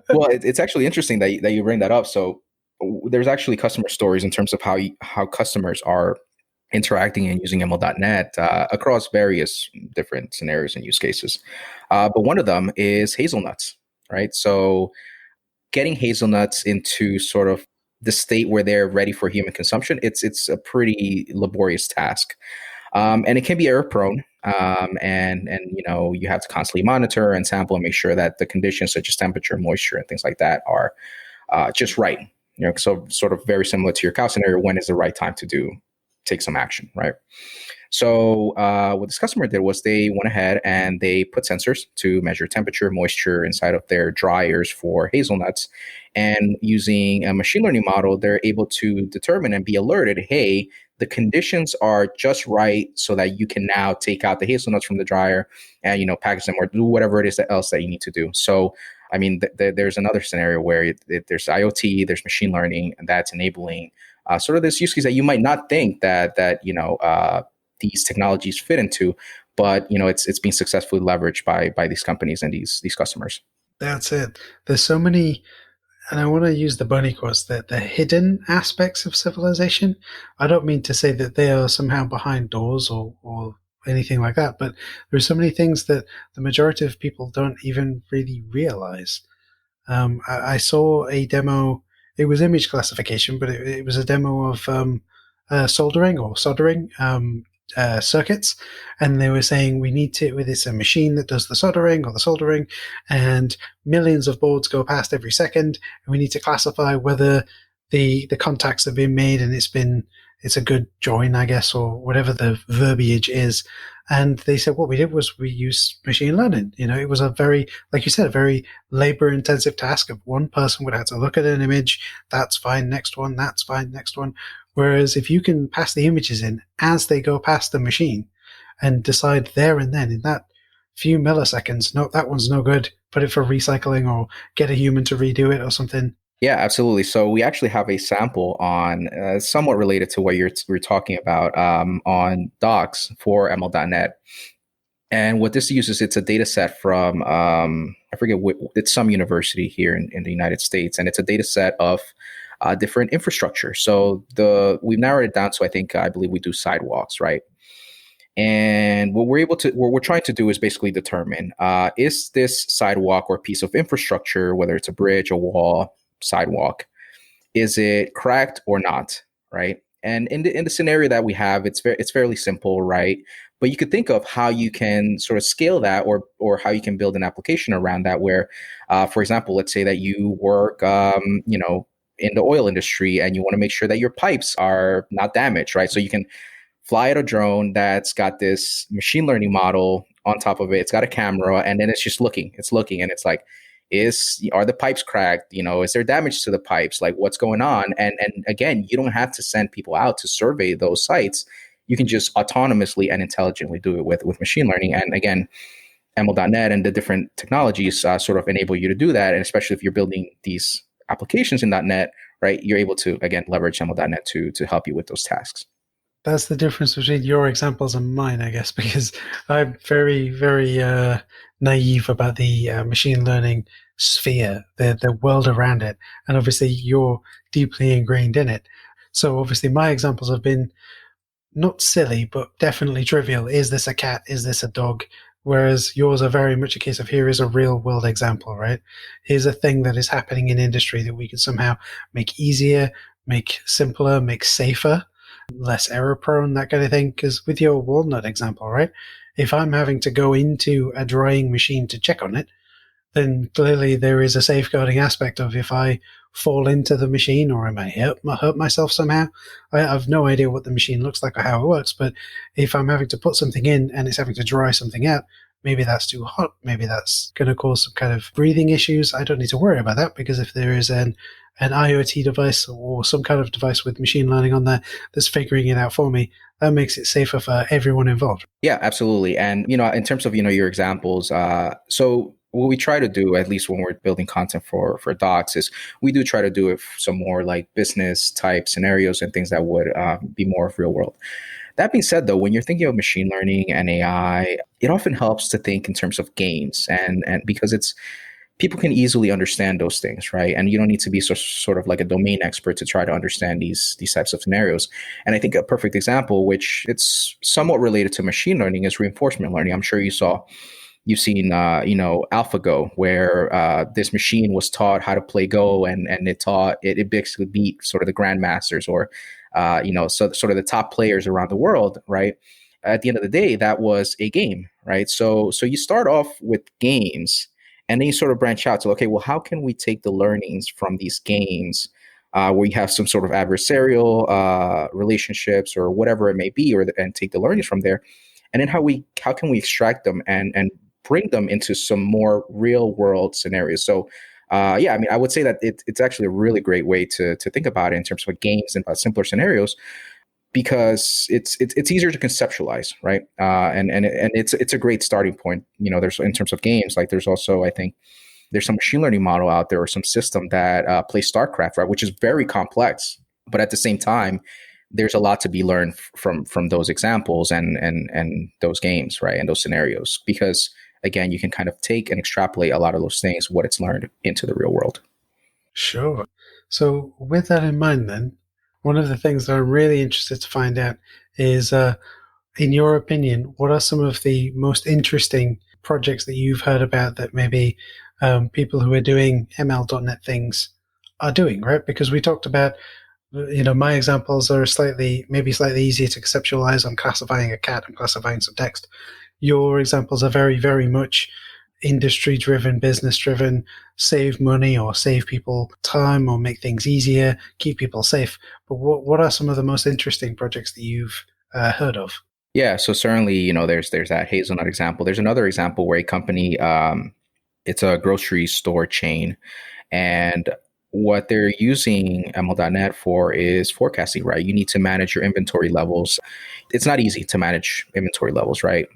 Well, it's actually interesting that you bring that up. So there's actually customer stories in terms of how customers are interacting and using ML.NET across various different scenarios and use cases. But one of them is hazelnuts, right? So getting hazelnuts into sort of the state where they're ready for human consumption, it's a pretty laborious task. And it can be error prone. And you have to constantly monitor and sample and make sure that the conditions such as temperature, moisture, and things like that are just right. So sort of very similar to your cow scenario, when is the right time to take some action, right? So what this customer did was they went ahead and they put sensors to measure temperature, moisture inside of their dryers for hazelnuts. And using a machine learning model, they're able to determine and be alerted, hey, the conditions are just right so that you can now take out the hazelnuts from the dryer and, package them or do whatever it is else that you need to do. So, I mean, there's another scenario where there's IoT, there's machine learning, and that's enabling sort of this use case that you might not think that these technologies fit into, but it's being successfully leveraged by these companies and these customers. That's it. There's so many, and I want to use the bunny quotes, that the hidden aspects of civilization. I don't mean to say that they are somehow behind doors or anything like that, but there's so many things that the majority of people don't even really realize. I saw a demo. It was image classification, but it was a demo of soldering circuits, and they were saying it's a machine that does the soldering or the soldering, and millions of boards go past every second, and we need to classify whether the contacts have been made and it's a good join, I guess, or whatever the verbiage is. And they said what we did was we used machine learning. It was a very, like you said, a very labor-intensive task of one person would have to look at an image. That's fine. Next one. That's fine. Next one. Whereas if you can pass the images in as they go past the machine and decide there and then in that few milliseconds, no, that one's no good, put it for recycling or get a human to redo it or something. Yeah, absolutely. So we actually have a sample on somewhat related to what you're talking about on docs for ML.NET. And what this uses, it's a data set from, I forget, it's some university here in the United States. And it's a data set of different infrastructure. So we've narrowed it down to, I believe we do sidewalks, right? And what we're trying to do is basically determine, is this sidewalk or piece of infrastructure, whether it's a bridge, a wall, sidewalk, is it cracked or not, right? And in the scenario that we have, it's fairly simple, right? But you could think of how you can sort of scale that, or how you can build an application around that. Where, for example, let's say that you work, in the oil industry, and you want to make sure that your pipes are not damaged, right? So you can fly at a drone that's got this machine learning model on top of it. It's got a camera, and then it's looking, and it's like, are the pipes cracked? Is there damage to the pipes? Like, what's going on? And again, you don't have to send people out to survey those sites. You can just autonomously and intelligently do it with machine learning. And again, ML.NET and the different technologies sort of enable you to do that. And especially if you're building these applications in .NET, right, you're able to, again, leverage ML.NET to help you with those tasks. That's the difference between your examples and mine, I guess, because I'm very, very naive about the machine learning sphere, the world around it. And obviously, you're deeply ingrained in it. So obviously, my examples have been not silly, but definitely trivial. Is this a cat? Is this a dog? Whereas yours are very much a case of, here is a real world example, right? Here's a thing that is happening in industry that we can somehow make easier, make simpler, make safer. less error prone, that kind of thing. Because with your walnut example, right? If I'm having to go into a drying machine to check on it, then clearly there is a safeguarding aspect of if I fall into the machine or I may hurt myself somehow. I have no idea what the machine looks like or how it works, but if I'm having to put something in and it's having to dry something out, maybe that's too hot, maybe that's going to cause some kind of breathing issues. I don't need to worry about that because if there is an IoT device or some kind of device with machine learning on there that's figuring it out for me, that makes it safer for everyone involved. Yeah, absolutely. And, in terms of, your examples, so what we try to do, at least when we're building content for docs, is we do try to do it some more like business type scenarios and things that would be more of real world. That being said, though, when you're thinking of machine learning and AI, it often helps to think in terms of games, and because people can easily understand those things, right? And you don't need to be sort of like a domain expert to try to understand these types of scenarios. And I think a perfect example, which it's somewhat related to machine learning, is reinforcement learning. I'm sure you've seen, AlphaGo, where this machine was taught how to play Go, and it basically beat sort of the grandmasters or, so sort of the top players around the world, right? At the end of the day, that was a game, right? So you start off with games, and then you sort of branch out to, okay, well, how can we take the learnings from these games where you have some sort of adversarial relationships or whatever it may be, and take the learnings from there, and then how can we extract them and bring them into some more real world scenarios. So yeah, I mean, I would say that it's actually a really great way to think about it in terms of games and simpler scenarios, because it's easier to conceptualize, right? And it's a great starting point. There's, in terms of games, like there's also, I think, there's some machine learning model out there or some system that plays StarCraft, right, which is very complex, but at the same time, there's a lot to be learned from those examples and those games, right, and those scenarios, because again, you can kind of take and extrapolate a lot of those things, what it's learned, into the real world. Sure. So with that in mind, then, one of the things that I'm really interested to find out is, in your opinion, what are some of the most interesting projects that you've heard about that maybe people who are doing ML.NET things are doing, right? Because we talked about, my examples are maybe slightly easier to conceptualize. I'm classifying a cat, I'm classifying some text. Your examples are very, very much industry driven, business driven, save money or save people time or make things easier, keep people safe. But what are some of the most interesting projects that you've heard of? Yeah, so certainly, there's that hazelnut example. There's another example where a company, it's a grocery store chain, and what they're using ML.NET for is forecasting, right? You need to manage your inventory levels. It's not easy to manage inventory levels, right?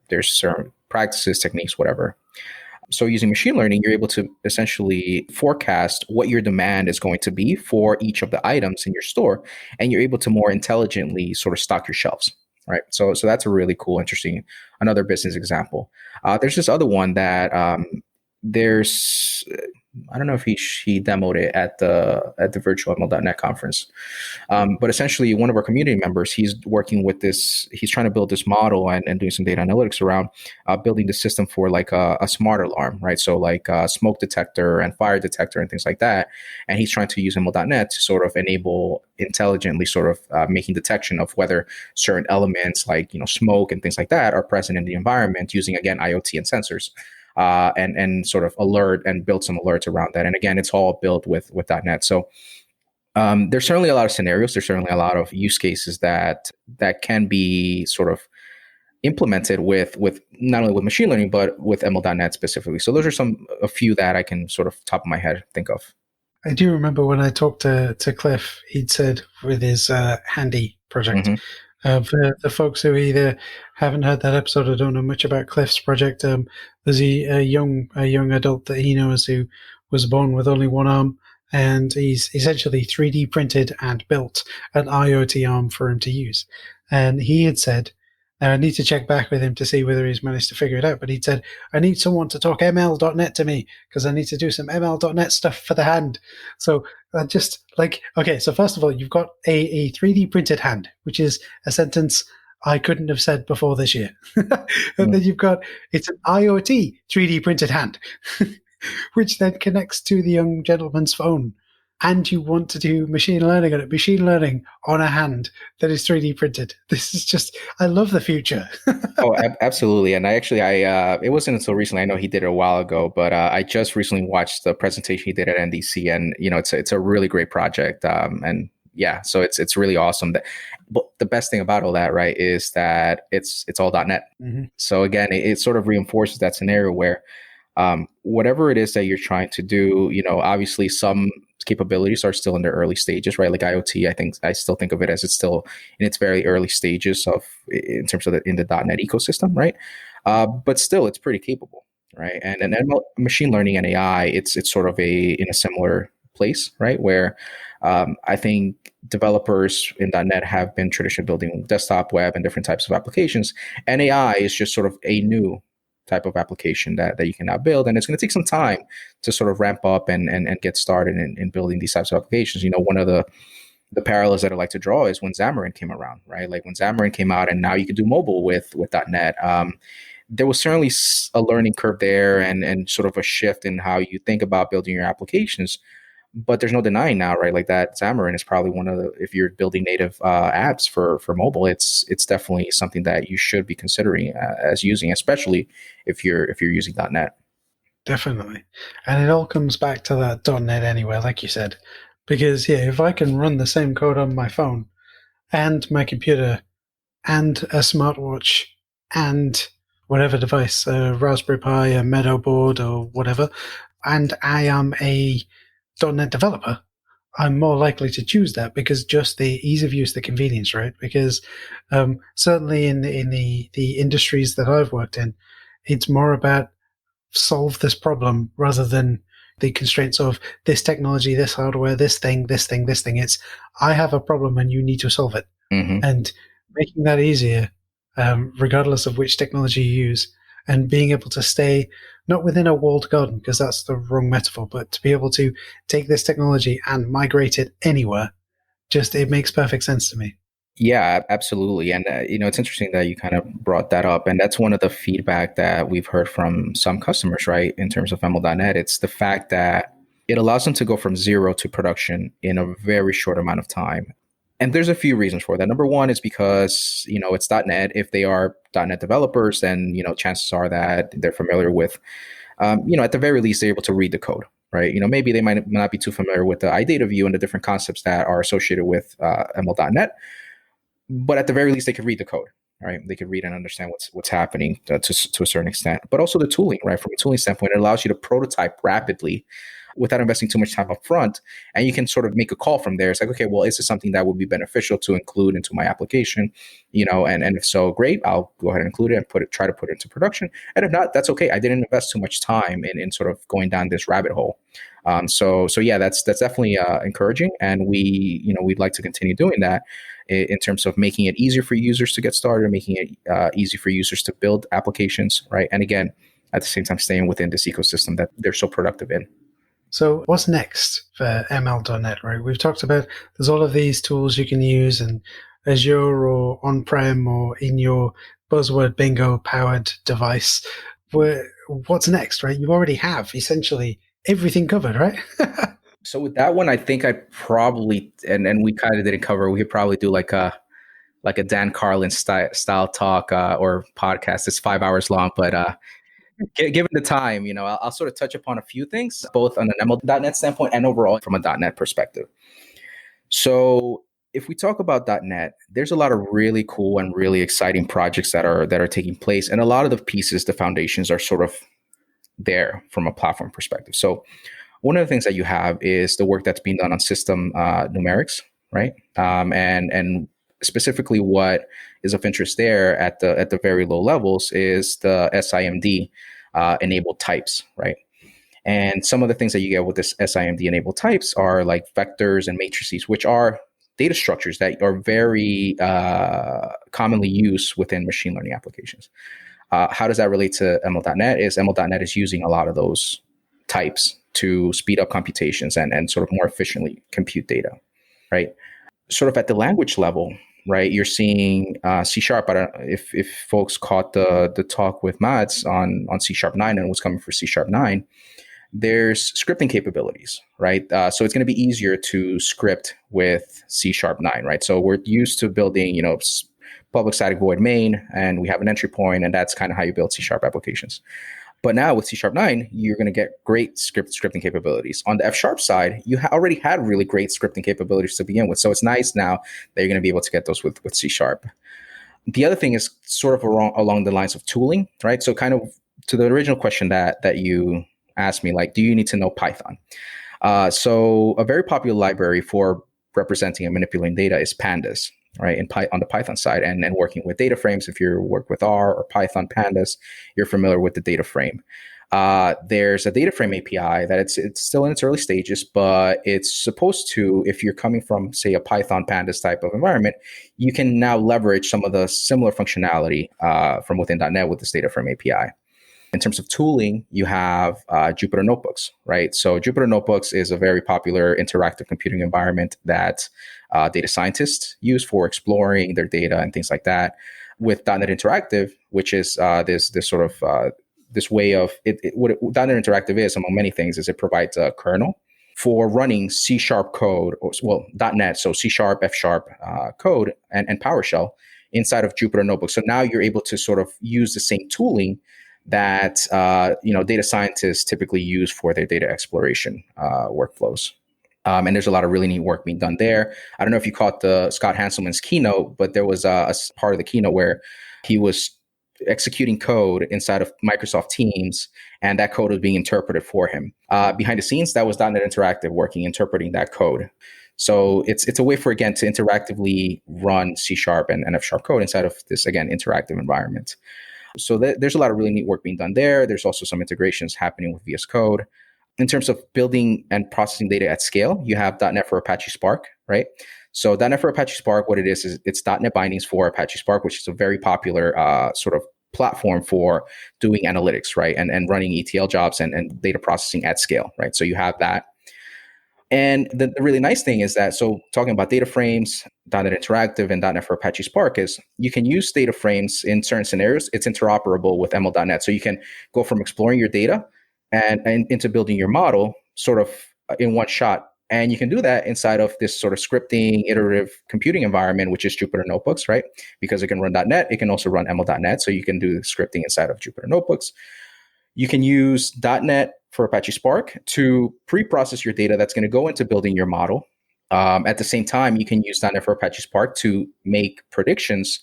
There's certain practices, techniques, whatever. So using machine learning, you're able to essentially forecast what your demand is going to be for each of the items in your store, and you're able to more intelligently sort of stock your shelves, right? So that's a really cool, interesting, another business example. There's this other one that there's I don't know if he demoed it at the virtual ML.NET conference, but essentially one of our community members, he's working with this. He's trying to build this model and doing some data analytics around building the system for like a smart alarm, right? So like a smoke detector and fire detector and things like that. And he's trying to use ML.NET to sort of enable intelligently sort of making detection of whether certain elements like smoke and things like that are present in the environment using, again, IoT and sensors. And sort of alert and build some alerts around that. And again, it's all built with .NET. So there's certainly a lot of scenarios. There's certainly a lot of use cases that can be sort of implemented with not only with machine learning, but with ML.NET specifically. So those are a few that I can sort of top of my head think of. I do remember when I talked to Cliff, he'd said with his Handy project, Mm-hmm. For the folks who either haven't heard that episode or don't know much about Cliff's project, there's a young adult that he knows who was born with only one arm, and he's essentially 3D printed and built an IoT arm for him to use. And he had said, now I need to check back with him to see whether he's managed to figure it out, but he'd said, I need someone to talk ML.NET to me because I need to do some ML.NET stuff for the hand. So just like, okay, so first of all, you've got a 3D printed hand, which is a sentence I couldn't have said before this year. And then you've got, it's an IoT 3D printed hand, which then connects to the young gentleman's phone. and you want to do machine learning on it, machine learning on a hand that is 3D printed. This is just, I love the future. Oh, absolutely. And it wasn't until recently, I know he did it a while ago, but I just recently watched the presentation he did at NDC, and it's a really great project. And yeah, so it's really awesome. But the best thing about all that, right, is that it's all .NET. Mm-hmm. So again, it sort of reinforces that scenario where whatever it is that you're trying to do, obviously some capabilities are still in their early stages, right? Like IoT, I still think of it as it's still in its very early stages in terms of in the .NET ecosystem, right? But still, it's pretty capable, right? And machine learning and AI, it's sort of in a similar place, right? Where I think developers in .NET have been traditionally building desktop, web, and different types of applications, and AI is just sort of a new type of application that you can now build. And it's going to take some time to sort of ramp up and get started in building these types of applications. One of the parallels that I like to draw is when Xamarin came around, right? Like when Xamarin came out and now you can do mobile with .NET. There was certainly a learning curve there and sort of a shift in how you think about building your applications. But there's no denying now, right? Like that Xamarin is probably one of if you're building native apps for mobile, it's definitely something that you should be considering as using, especially if you're using .NET. Definitely. And it all comes back to that .NET anyway, like you said. Because, yeah, if I can run the same code on my phone and my computer and a smartwatch and whatever device, a Raspberry Pi, a Meadow board or whatever, and I am a .NET developer, I'm more likely to choose that because just the ease of use, the convenience, right? Because certainly in the industries that I've worked in, it's more about solve this problem rather than the constraints of this technology, this hardware, this thing, this thing, this thing. It's I have a problem and you need to solve it. Mm-hmm. And making that easier, regardless of which technology you use, and being able to stay not within a walled garden, because that's the wrong metaphor, but to be able to take this technology and migrate it anywhere, it makes perfect sense to me. Yeah, absolutely. And, it's interesting that you kind of brought that up. And that's one of the feedback that we've heard from some customers, right? In terms of ML.NET, it's the fact that it allows them to go from zero to production in a very short amount of time. And there's a few reasons for that. Number one is because, it's .NET. If they are .NET developers, then, chances are that they're familiar with, at the very least, they're able to read the code, right? Maybe they might not be too familiar with the iData view and the different concepts that are associated with ML.NET. But at the very least, they could read the code, right? They could read and understand what's happening to a certain extent. But also the tooling, right? From a tooling standpoint, it allows you to prototype rapidly without investing too much time up front. And you can sort of make a call from there. It's like, okay, well, is this something that would be beneficial to include into my application? And if so, great, I'll go ahead and include it and try to put it into production. And if not, that's okay. I didn't invest too much time in sort of going down this rabbit hole. So yeah, that's definitely encouraging. And we'd like to continue doing that in terms of making it easier for users to get started, making it easy for users to build applications, right? And again, at the same time, staying within this ecosystem that they're so productive in. So what's next for ML.NET, right? We've talked about there's all of these tools you can use in Azure or on-prem or in your buzzword bingo powered device. What's next, right? You already have essentially everything covered, right? So with that one, I think I probably, and we kind of didn't cover, we could probably do like a Dan Carlin style talk or podcast. It's 5 hours long, but given the time, I'll sort of touch upon a few things, both on an ML.NET standpoint and overall from a .NET perspective. So if we talk about .NET, there's a lot of really cool and really exciting projects that are taking place. And a lot of the pieces, the foundations are sort of there from a platform perspective. So one of the things that you have is the work that's being done on system numerics, right? And specifically what is of interest there at the very low levels is the SIMD enabled types, right? And some of the things that you get with this SIMD enabled types are like vectors and matrices, which are data structures that are very commonly used within machine learning applications. How does that relate to ML.NET? ML.NET is using a lot of those types to speed up computations and sort of more efficiently compute data, right? Sort of at the language level, right? You're seeing C#. I don't know if folks caught the talk with Mads on C#9 and what's coming for C#9. there's scripting capabilities, right? So it's going to be easier to script with C#9, right? So we're used to building, public static void main, and we have an entry point, and that's kind of how you build C# applications. But now with C#9, you're going to get great scripting capabilities. On the F# side, you already had really great scripting capabilities to begin with. So it's nice now that you're going to be able to get those with C#. The other thing is sort of along the lines of tooling, right? So kind of to the original question that you asked me, like, do you need to know Python? So a very popular library for representing and manipulating data is pandas, right? On the Python side, and working with data frames. If you work with R or Python pandas, you're familiar with the data frame. There's a data frame API that it's still in its early stages, but it's supposed to, if you're coming from, say, a Python pandas type of environment, you can now leverage some of the similar functionality from within .NET with this data frame API. In terms of tooling, you have Jupyter Notebooks, right? So Jupyter Notebooks is a very popular interactive computing environment that data scientists use for exploring their data and things like that. With .NET Interactive, which is this sort of this way of what .NET Interactive is, among many things, is it provides a kernel for running C# code, .NET, so C#, F# code, and PowerShell inside of Jupyter Notebooks. So now you're able to sort of use the same tooling that data scientists typically use for their data exploration workflows. And there's a lot of really neat work being done there. I don't know if you caught the Scott Hanselman's keynote, but there was a part of the keynote where he was executing code inside of Microsoft Teams, and that code was being interpreted for him. Behind the scenes, that was .NET Interactive working, interpreting that code. So it's a way for, again, to interactively run C# and F# code inside of this, again, interactive environment. So there's a lot of really neat work being done there. There's also some integrations happening with VS Code. In terms of building and processing data at scale, you have .NET for Apache Spark, right? So .NET for Apache Spark, what it is it's .NET bindings for Apache Spark, which is a very popular sort of platform for doing analytics, right? And running ETL jobs and data processing at scale, right? So you have that. And the really nice thing is that, so talking about data frames, .NET Interactive, and .NET for Apache Spark, is you can use data frames in certain scenarios. It's interoperable with ML.NET. So you can go from exploring your data and into building your model sort of in one shot. And you can do that inside of this sort of scripting, iterative computing environment, which is Jupyter Notebooks, right? Because it can run .NET, it can also run ML.NET. So you can do the scripting inside of Jupyter Notebooks. You can use .NET for Apache Spark to pre-process your data that's going to go into building your model. At the same time, you can use .NET for Apache Spark to make predictions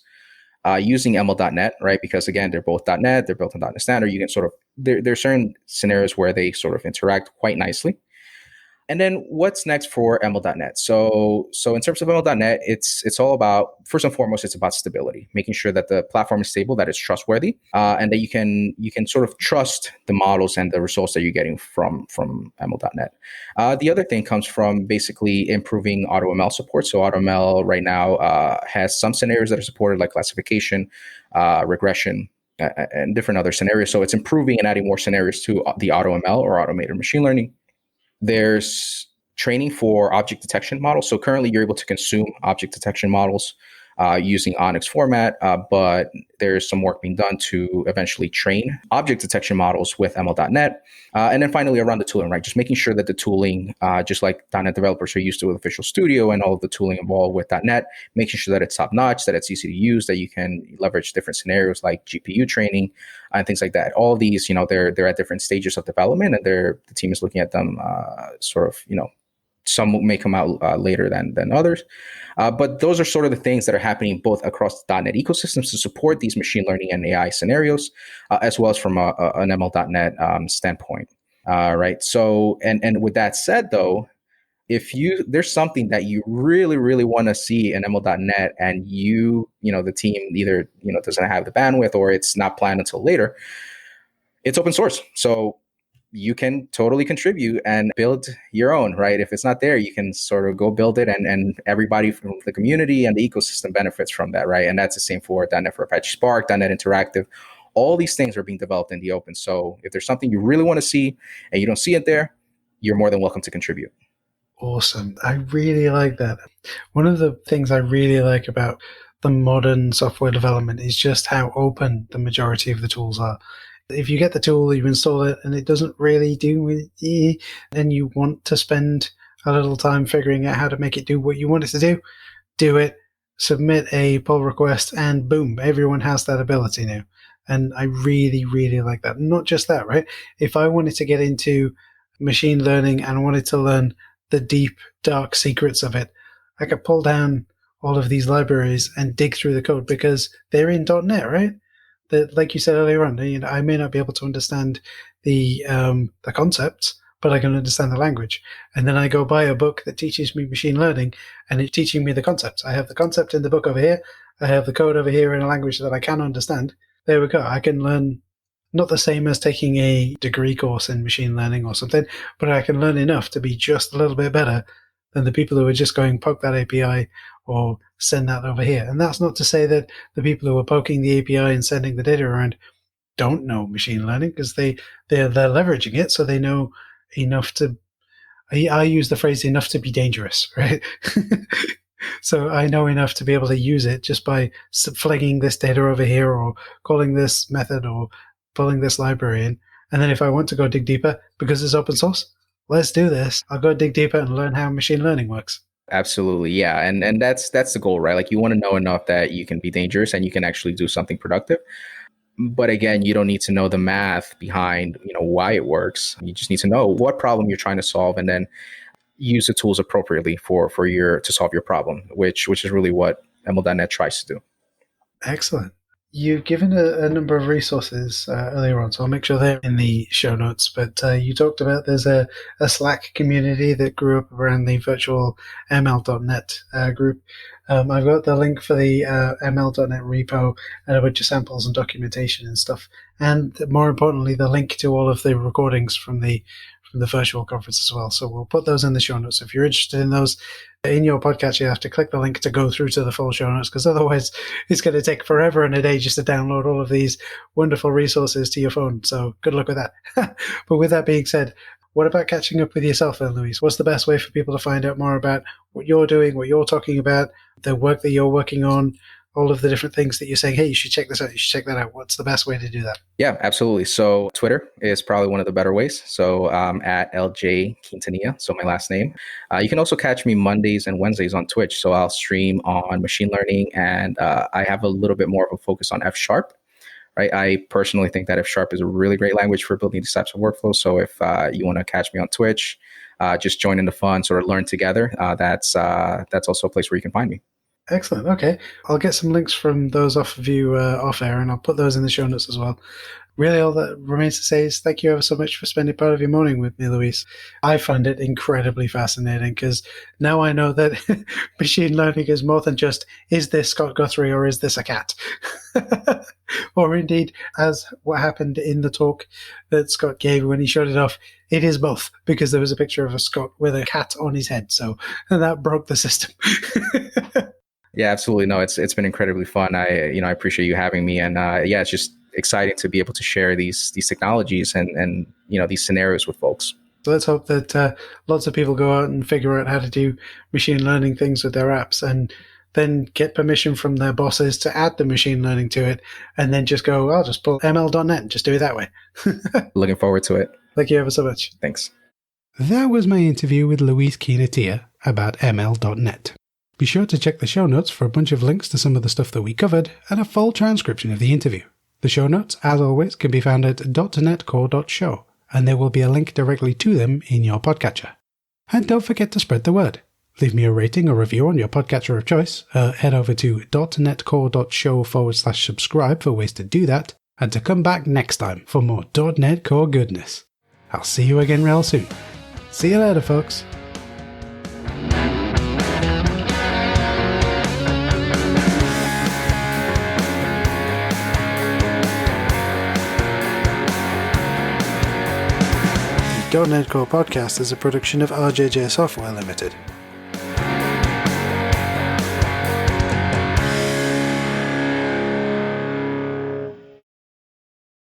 using ML.NET, right? Because again, they're both .NET, they're built on .NET Standard. You can sort of, there are certain scenarios where they sort of interact quite nicely. And then what's next for ML.NET? So in terms of ML.NET, it's all about, first and foremost, it's about stability, making sure that the platform is stable, that it's trustworthy, and that you can sort of trust the models and the results that you're getting from ML.NET. The other thing comes from basically improving AutoML support. So AutoML right now has some scenarios that are supported, like classification, regression, and different other scenarios. So it's improving and adding more scenarios to the AutoML, or automated machine learning. There's training for object detection models. So currently you're able to consume object detection models using Onyx format, but there's some work being done to eventually train object detection models with ML.NET. And then finally around the tooling, right? Just making sure that the tooling, just like .NET developers are used to with Visual Studio and all of the tooling involved with .NET, making sure that it's top notch, that it's easy to use, that you can leverage different scenarios like GPU training and things like that. All of these, they're at different stages of development, and the team is looking at them sort of, some may come out later than others. But those are sort of the things that are happening both across the .NET ecosystems to support these machine learning and AI scenarios, as well as from an ML.NET standpoint. Right. So, and with that said, though, if there's something that you really, really want to see in ML.NET, and the team either, doesn't have the bandwidth or it's not planned until later, it's open source. So you can totally contribute and build your own, right? If it's not there, you can sort of go build it, and everybody from the community and the ecosystem benefits from that, right? And that's the same for .NET for Apache Spark, .NET Interactive. All these things are being developed in the open. So if there's something you really want to see and you don't see it there, you're more than welcome to contribute. Awesome. I really like that. One of the things I really like about the modern software development is just how open the majority of the tools are. If you get the tool, you install it, and it doesn't really do it, and you want to spend a little time figuring out how to make it do what you want it to do it, submit a pull request, and boom, everyone has that ability now. And I really, really like that. Not just that, right? If I wanted to get into machine learning and wanted to learn the deep, dark secrets of it, I could pull down all of these libraries and dig through the code because they're in .NET, right? That, like you said earlier on, I may not be able to understand the concepts, but I can understand the language. And then I go buy a book that teaches me machine learning, and it's teaching me the concepts. I have the concept in the book over here. I have the code over here in a language that I can understand. There we go. I can learn, not the same as taking a degree course in machine learning or something, but I can learn enough to be just a little bit better than the people who are just going poke that API or send that over here. And that's not to say that the people who are poking the API and sending the data around don't know machine learning, because they're leveraging it, so they know enough to. I use the phrase enough to be dangerous, right? So I know enough to be able to use it just by flagging this data over here, or calling this method, or pulling this library in. And then if I want to go dig deeper, because it's open source, let's do this. I'll go dig deeper and learn how machine learning works. Absolutely. Yeah. And that's the goal, right? Like, you want to know enough that you can be dangerous and you can actually do something productive. But again, you don't need to know the math behind, why it works. You just need to know what problem you're trying to solve, and then use the tools appropriately to solve your problem, which is really what ML.NET tries to do. Excellent. You've given a number of resources earlier on, so I'll make sure they're in the show notes. But you talked about there's a Slack community that grew up around the virtual ML.NET group. I've got the link for the ML.NET repo and a bunch of samples and documentation and stuff. And more importantly, the link to all of the recordings from the virtual conference as well. So we'll put those in the show notes. If you're interested in those in your podcast, you have to click the link to go through to the full show notes, because otherwise it's going to take forever and a day just to download all of these wonderful resources to your phone. So good luck with that. But with that being said, what about catching up with yourself then, Luis? What's the best way for people to find out more about what you're doing, what you're talking about, the work that you're working on, all of the different things that you're saying, hey, you should check this out, you should check that out? What's the best way to do that? Yeah, absolutely. So Twitter is probably one of the better ways. So at LJ Quintanilla, so my last name. You can also catch me Mondays and Wednesdays on Twitch. So I'll stream on machine learning, and I have a little bit more of a focus on F#. Right? I personally think that F# is a really great language for building these types of workflows. So if you want to catch me on Twitch, just join in the fun, sort of learn together. That's also a place where you can find me. Excellent. Okay. I'll get some links from those off of you off air, and I'll put those in the show notes as well. Really, all that remains to say is thank you ever so much for spending part of your morning with me, Luis. I find it incredibly fascinating, because now I know that machine learning is more than just, is this Scott Guthrie or is this a cat? Or indeed, as what happened in the talk that Scott gave when he showed it off, it is both, because there was a picture of a Scott with a cat on his head. So that broke the system. Yeah, absolutely. No, it's been incredibly fun. I appreciate you having me, and it's just exciting to be able to share these technologies and these scenarios with folks. So let's hope that lots of people go out and figure out how to do machine learning things with their apps, and then get permission from their bosses to add the machine learning to it, and then just go, I'll just pull ML.NET and just do it that way. Looking forward to it. Thank you ever so much. Thanks. That was my interview with Luis Quintanilla about ML.NET. Be sure to check the show notes for a bunch of links to some of the stuff that we covered and a full transcription of the interview. The show notes, as always, can be found at .NETcore.show, and there will be a link directly to them in your podcatcher. And don't forget to spread the word. Leave me a rating or review on your podcatcher of choice. Head over to .NETcore.show/subscribe for ways to do that, and to come back next time for more .NET Core goodness. I'll see you again real soon. See you later, folks. .NET Core Podcast is a production of RJJ Software Limited.